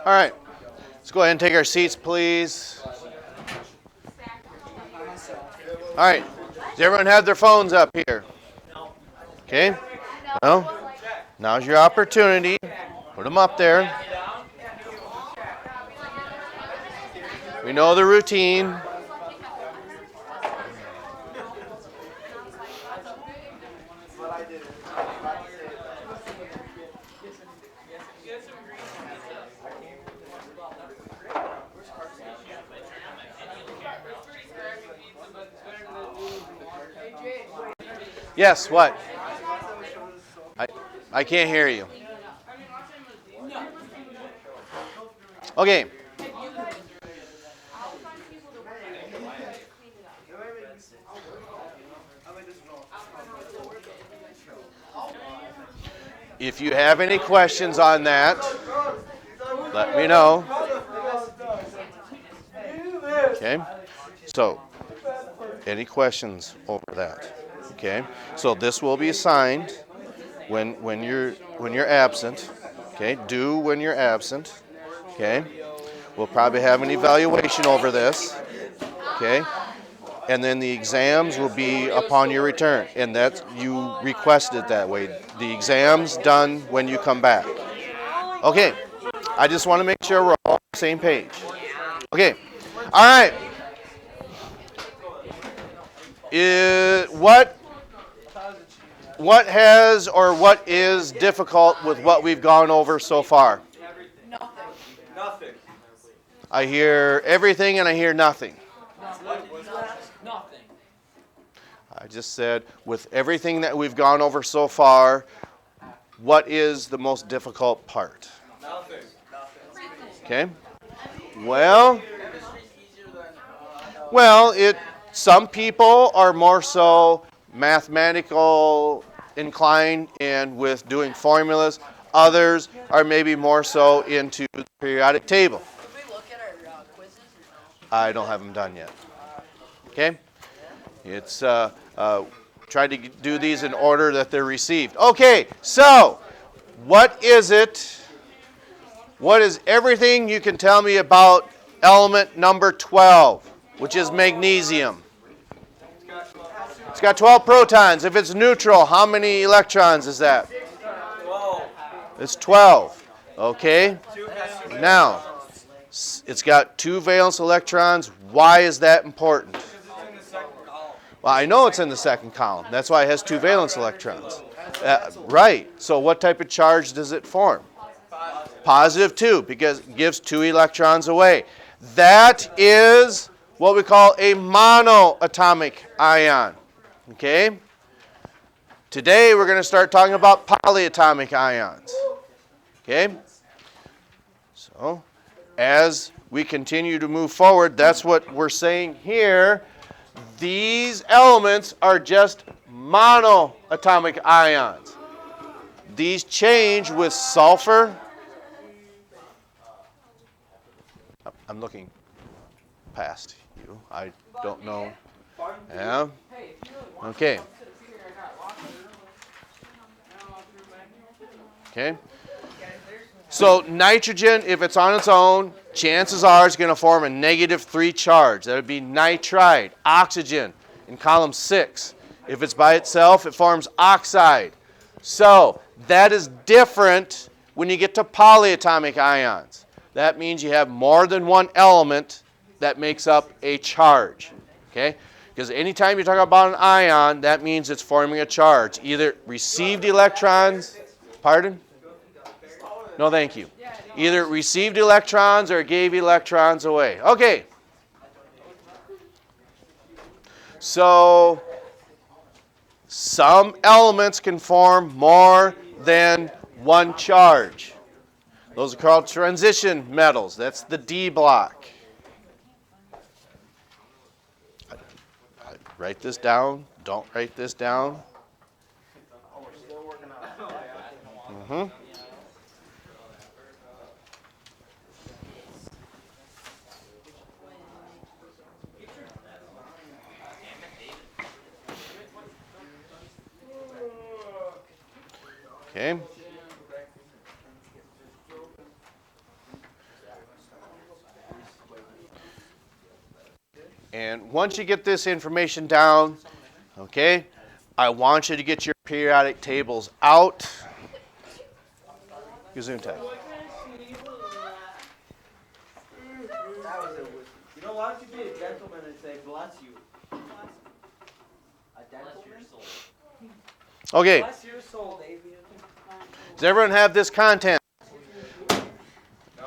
All right, let's go ahead and take our seats, please. All right, does everyone have their phones up here? Okay, no? Now's your opportunity. Put them up there. We know the routine. Yes, what? I can't hear you. Okay. If you have any questions on that, let me know. Okay. So, any questions over that? Okay. So this will be assigned when you're absent. Okay. Due when you're absent. Okay. We'll probably have an evaluation over this. Okay. And then the exams will be upon your return, and that's you requested that way. The exam's done when you come back. Okay. I just want to make sure we're all on the same page. Okay. All right. What has or what is difficult with what we've gone over so far? Nothing. I hear everything and I hear nothing. Nothing. I just said, with everything that we've gone over so far, what is the most difficult part? Nothing. Okay. Well, some people are more so mathematical inclined and with doing formulas. Others are maybe more so into the periodic table. Did we look at our quizzes or no? I don't have them done yet. Okay? It's try to do these in order that they're received. Okay, so what is it? What is everything you can tell me about element number 12, which is magnesium? It's got 12 protons. If it's neutral, how many electrons is that? 12. It's 12. Okay? Now, it's got 2 valence electrons. Why is that important? Well, I know it's in the second column. That's why it has 2 valence electrons. Right. So what type of charge does it form? Positive 2, because it gives 2 electrons away. That is what we call a monoatomic ion. Okay? Today we're going to start talking about polyatomic ions. Okay? So, as we continue to move forward, that's what we're saying here. These elements are just monoatomic ions. These change with sulfur. I'm looking past you. I don't know. Yeah. Okay. Okay. So nitrogen, if it's on its own, chances are it's going to form a -3 charge. That would be nitride. Oxygen in column 6. If it's by itself, it forms oxide. So that is different when you get to polyatomic ions. That means you have more than one element that makes up a charge. Okay? Because anytime you talk about an ion, that means it's forming a charge. Either received electrons, pardon? No, thank you. Either received electrons or gave electrons away. Okay. So, some elements can form more than one charge. Those are called transition metals. That's the D block. Write this down. Don't write this down. Mm-hmm. Okay. And once you get this information down, okay, I want you to get your periodic tables out. Gesundheit. You know, why don't you be a gentleman and say, bless you? A gentleman? Okay. Bless your soul, David. Does everyone have this content?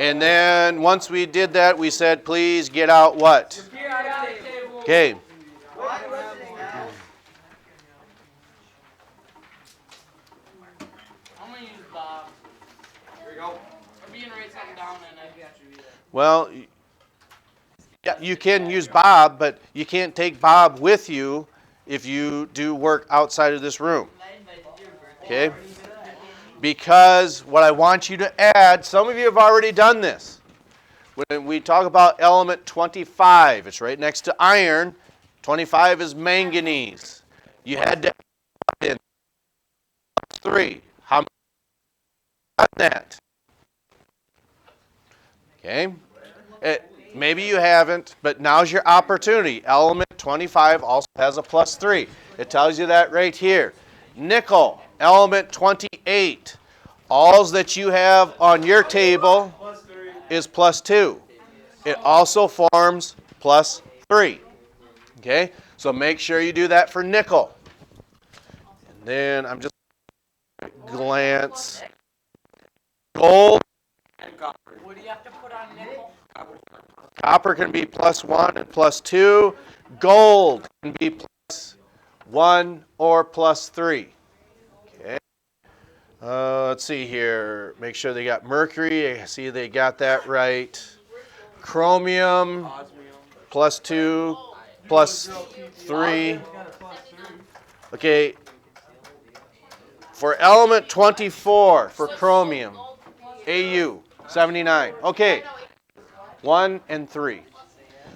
And then once we did that, we said, please get out what? Okay. I'm gonna use Bob. Here you go. Or being write something down and I got you either. Well, yeah, you can use Bob, but you can't take Bob with you if you do work outside of this room. Okay? Because what I want you to add, some of you have already done this. When we talk about element 25, it's right next to iron. 25 is manganese. You had to add in 3. How many have done that? Okay? Maybe you haven't, but now's your opportunity. Element 25 also has a +3. It tells you that right here. Nickel, element 28. All that you have on your table is +2. It also forms +3. Okay? So make sure you do that for nickel. And then I'm just glance. Gold. What do you have to put on nickel? Copper can be +1 and +2. Gold can be +1 or +3. Okay. Let's see here. Make sure they got mercury. I see they got that right. Chromium, +2, +3. Okay. For element 24, for chromium, AU, 79. Okay. 1 and 3.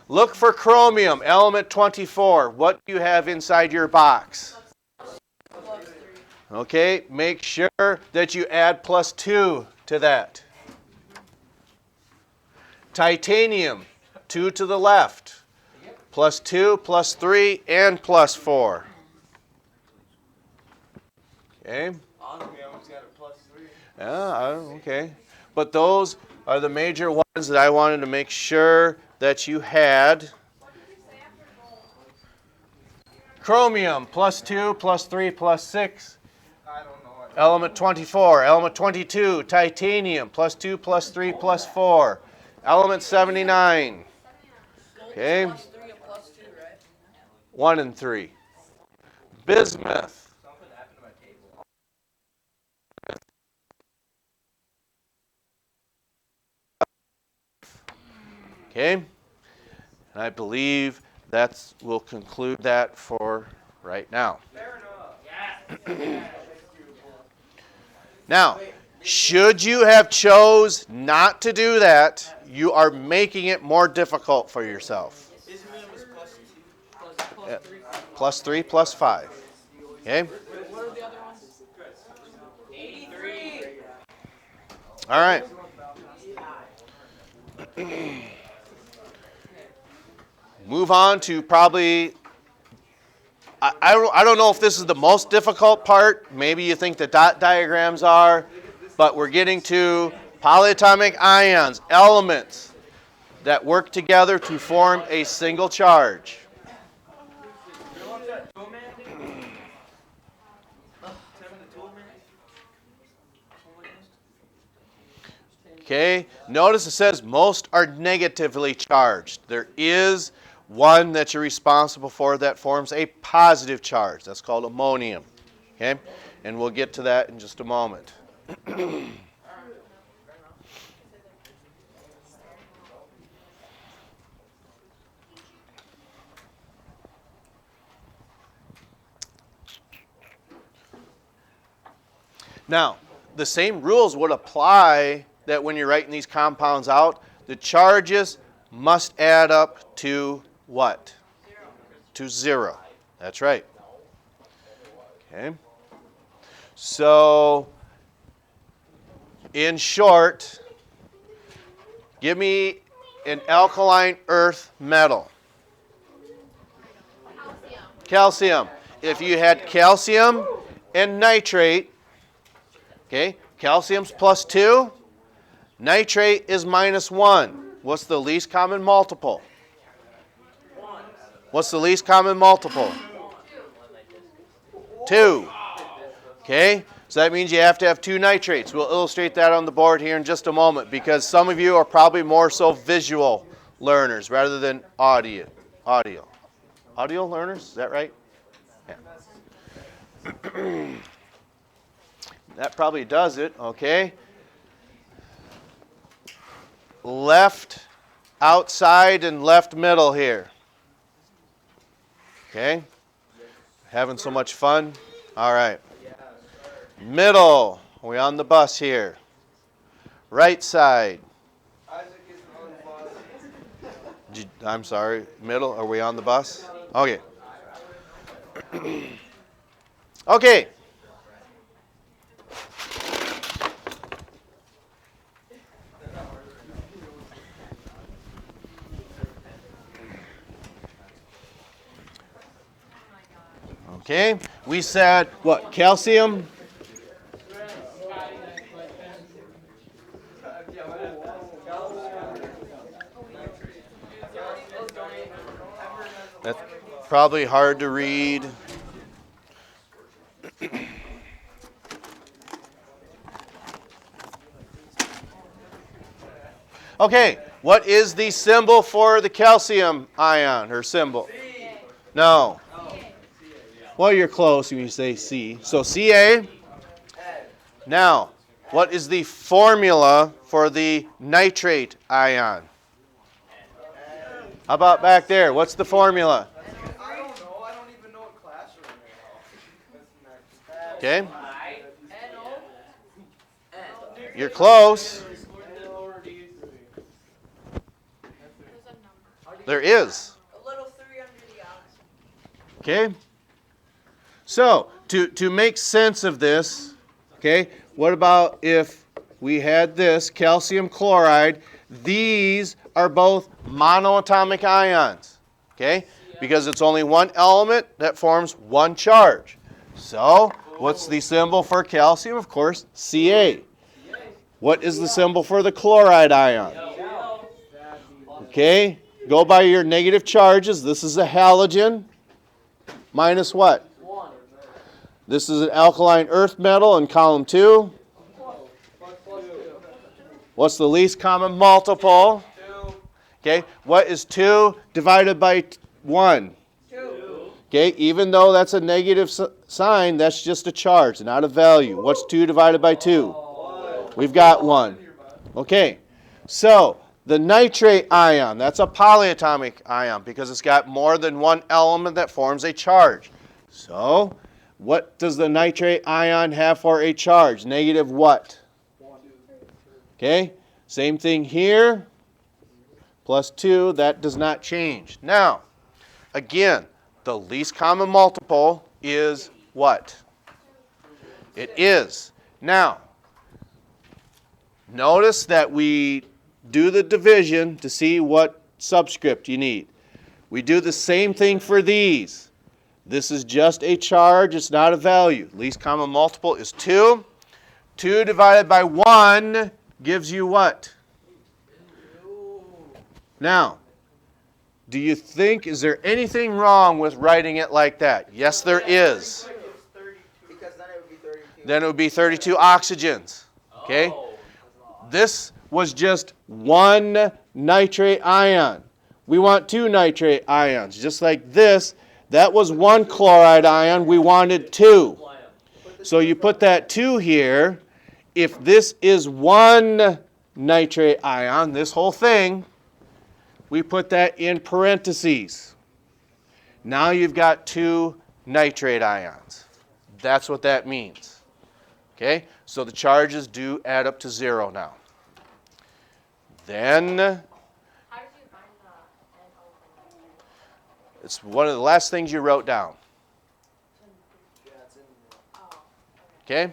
Look for chromium, element 24. What do you have inside your box? Okay, make sure that you add +2 to that. Titanium, 2 to the left. +2, +3, and +4. Okay. Okay. But those are the major ones that I wanted to make sure that you had. Chromium, +2, +3, +6. Element 24, element 22, titanium, +2, +3, +4. Element 79. Okay. +3 and +2, right? 1 and 3. Bismuth. Okay, and I believe that will conclude that for right now. Now, should you have chose not to do that, you are making it more difficult for yourself. Yeah. +3, +5. Okay? What are the other ones? 83. All right. Move on to probably, I don't know if this is the most difficult part. Maybe you think the dot diagrams are, but we're getting to polyatomic ions, elements that work together to form a single charge. Okay, notice it says most are negatively charged. There is one that you're responsible for that forms a positive charge. That's called ammonium. Okay, and we'll get to that in just a moment. Now, the same rules would apply that when you're writing these compounds out, the charges must add up to what? 0. To 0. That's right. Okay. So, in short, give me an alkaline earth metal. Calcium. If you had calcium and nitrate, okay, calcium's plus 2, nitrate is minus 1. What's the least common multiple? What's the least common multiple? 2. Okay, so that means you have to have 2 nitrates. We'll illustrate that on the board here in just a moment because some of you are probably more so visual learners rather than audio learners, is that right? Yeah. That probably does it, okay? Left outside and left middle here. Okay? Having so much fun? All right. Middle. Are we on the bus here? Right side. I'm sorry. Middle. Are we on the bus? Okay. Okay. Okay, we said what? Calcium? That's probably hard to read. Okay, what is the symbol for the calcium ion, or symbol? No. Well, you're close when you say C. So Ca. Now, what is the formula for the nitrate ion? How about back there? What's the formula? I don't know. I don't even know what class we're in. Okay. You're close. There is. A little 3 under the oxygen. Okay. So, to make sense of this, okay, what about if we had this calcium chloride? These are both monoatomic ions, okay, because it's only one element that forms one charge. So, what's the symbol for calcium? Of course, Ca. What is the symbol for the chloride ion? Okay, go by your negative charges. This is a halogen minus what? This is an alkaline earth metal in column 2. What's the least common multiple? 2. Okay, what is 2 divided by 1? 2. Okay, even though that's a negative sign, that's just a charge, not a value. What's 2 divided by 2? We've got 1. Okay, so the nitrate ion, that's a polyatomic ion because it's got more than one element that forms a charge. So, what does the nitrate ion have for a charge? Negative what? 1. Okay, same thing here. Plus 2, that does not change. Now, again, the least common multiple is what? It is. Now, notice that we do the division to see what subscript you need. We do the same thing for these. This is just a charge, it's not a value. Least common multiple is 2. 2 divided by 1 gives you what? Now, do you think, is there anything wrong with writing it like that? Yes, there is. Because then it would be 32. Then it would be 32 oxygens. Okay? This was just one nitrate ion. We want 2 nitrate ions. Just like this, that was 1 chloride ion. We wanted 2. So you put that 2 here. If this is 1 nitrate ion, this whole thing, we put that in parentheses. Now you've got 2 nitrate ions. That's what that means. Okay? So the charges do add up to 0 now. Then, How did you find the NO? it's one of the last things you wrote down. Okay?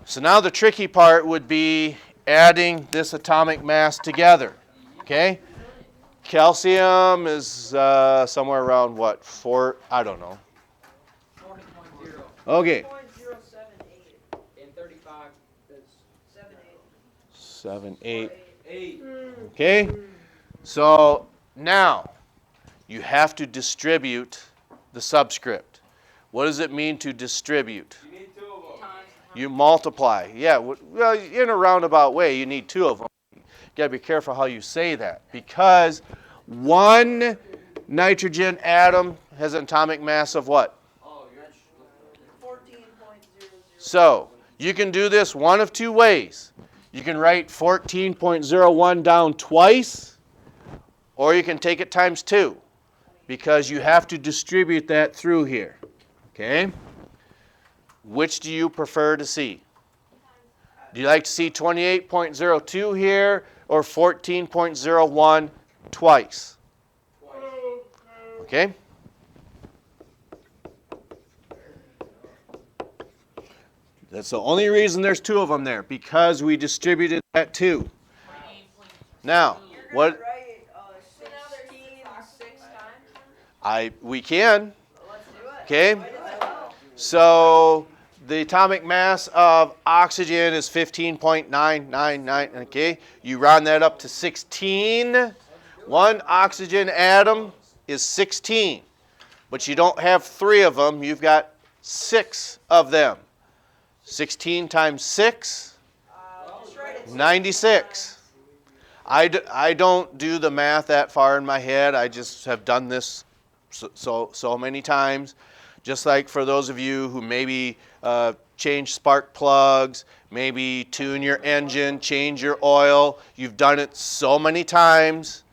So now the tricky part would be adding this atomic mass together. Okay? Calcium is somewhere around what? 4, I don't know. 40.0. Okay. 0.078. And 35 is 7.8. 7, 8. 8. Okay? So now you have to distribute the subscript. What does it mean to distribute? You need 2 of them. You multiply. Yeah, well, in a roundabout way, you need 2 of them. You got to be careful how you say that, because one nitrogen atom has an atomic mass of what? 14.00. So you can do this one of 2 ways. You can write 14.01 down twice, or you can take it times 2, because you have to distribute that through here. Okay? Which do you prefer to see? Do you like to see 28.02 here or 14.01 twice? Okay? That's the only reason there's 2 of them there, because we distributed that 2. Now, what? Right, So now there's 6 times? We can. let's do it. Okay? So the atomic mass of oxygen is 15.999. Okay? You round that up to 16. One oxygen atom is 16. But you don't have 3 of them. You've got 6 of them. 16 times 6, 96. I don't do the math that far in my head. I just have done this so many times. Just like for those of you who maybe change spark plugs, maybe tune your engine, change your oil. You've done it so many times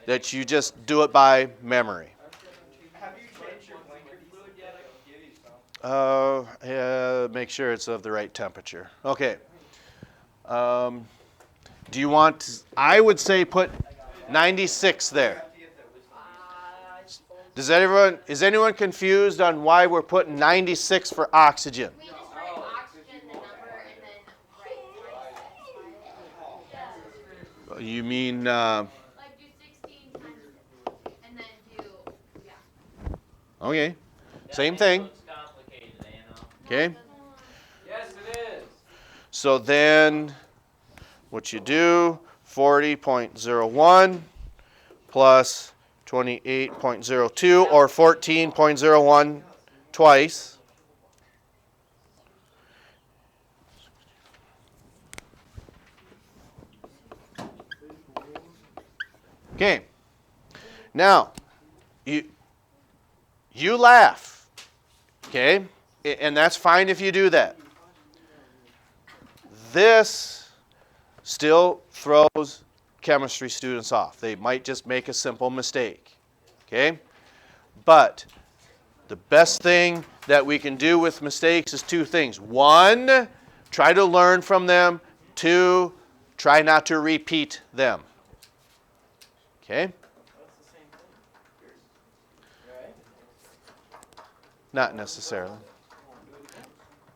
that you just do it by memory. Have you changed your blinker fluid yet? I can give you some. Make sure it's of the right temperature. Okay. Do you want, I would say put 96 there. Is anyone confused on why we're putting 96 for oxygen? We just write oxygen, the number, and then write twice. You mean, Like do 16 times, and then do, yeah. okay, same thing. Okay, Yes, it is. so then what you do, 40.01 plus 28.02 or 14.01 twice. Okay. Now, you laugh. Okay? And that's fine if you do that. This still throws chemistry students off. They might just make a simple mistake. Okay? But the best thing that we can do with mistakes is 2 things. 1, try to learn from them. 2, try not to repeat them. Okay? Not necessarily.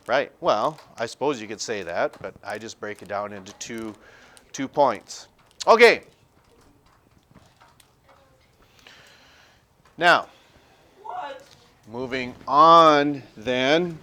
Right. Well, I suppose you could say that, but I just break it down into two points. Okay. Now, moving on then.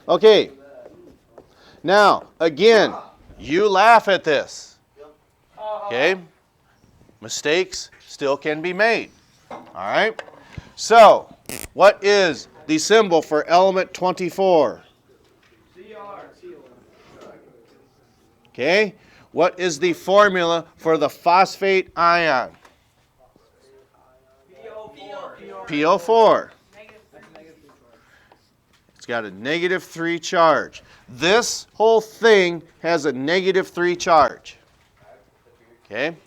Okay. Now, again, you laugh at this. Okay? Mistakes still can be made. All right? So, what is the symbol for element 24? Okay? What is the formula for the phosphate ion? PO4. It's got a -3 charge. This whole thing has a -3 charge. Okay?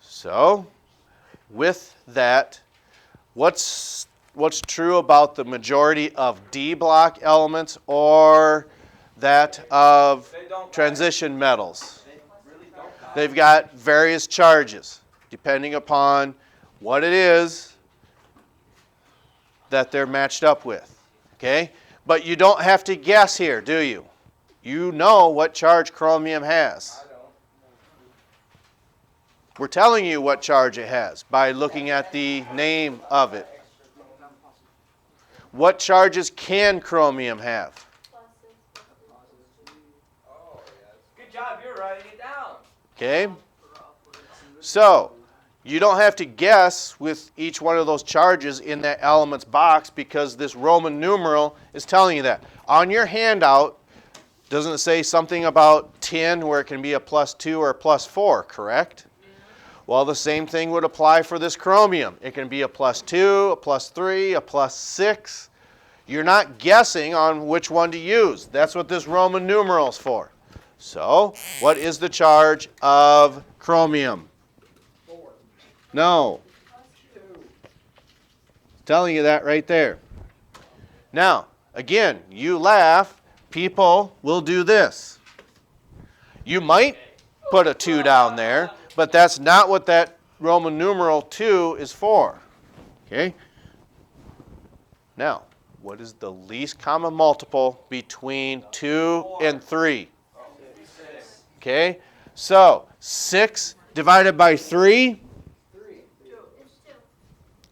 So, with that, what's true about the majority of D block elements or that of transition metals? They've got various charges depending upon what it is that they're matched up with. Okay? But you don't have to guess here, do you? You know what charge chromium has. We're telling you what charge it has by looking at the name of it. What charges can chromium have? Good job, you're writing it down. Okay? So, you don't have to guess with each one of those charges in that elements box because this Roman numeral is telling you that. On your handout, doesn't it say something about tin where it can be a +2 or a +4, correct? Well, the same thing would apply for this chromium. It can be a +2, a +3, a +6. You're not guessing on which one to use. That's what this Roman numeral is for. So, what is the charge of chromium? 4. No. 2. Telling you that right there. Now, again, you laugh, people will do this. You might put a 2 down there, but that's not what that Roman numeral 2 is for. Okay? Now, what is the least common multiple between 2 and 3? Okay? So, 6 divided by 3. 3.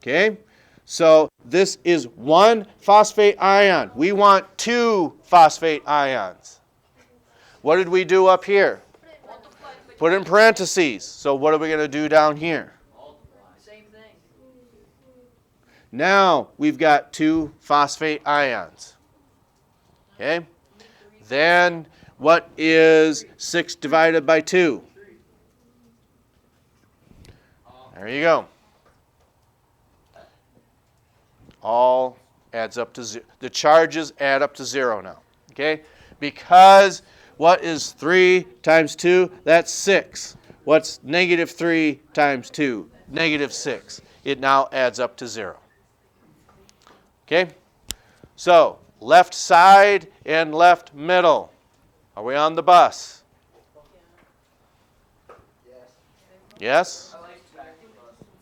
Okay? So, this is 1 phosphate ion. We want 2 phosphate ions. What did we do up here? Put in parentheses. So what are we going to do down here? Same thing. Now we've got 2 phosphate ions. Okay? Then what is 6 divided by 2? There you go. All adds up to 0. The charges add up to 0 now. Okay? Because what is 3 times 2? That's 6. What's -3 times 2? -6. It now adds up to 0. Okay? So, left side and left middle. Are we on the bus? Yes?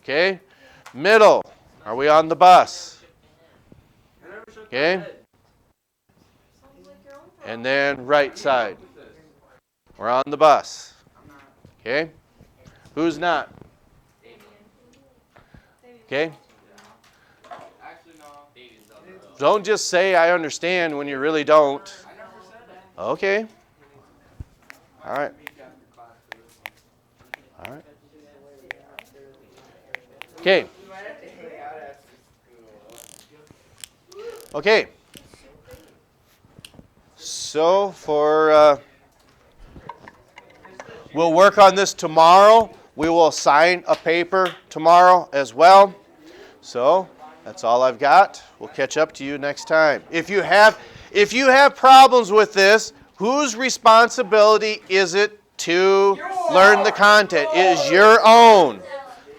Okay? Middle. Are we on the bus? Okay? And then right side. We're on the bus. Okay? Who's not? Okay? Don't just say I understand when you really don't. Okay. All right. All right. Okay. Okay. So we'll work on this tomorrow. We will assign a paper tomorrow as well. So that's all I've got. We'll catch up to you next time. If you have problems with this, whose responsibility is it to learn the content? It is your own.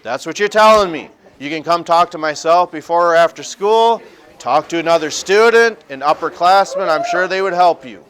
That's what you're telling me. You can come talk to myself before or after school. Talk to another student, an upperclassman. I'm sure they would help you.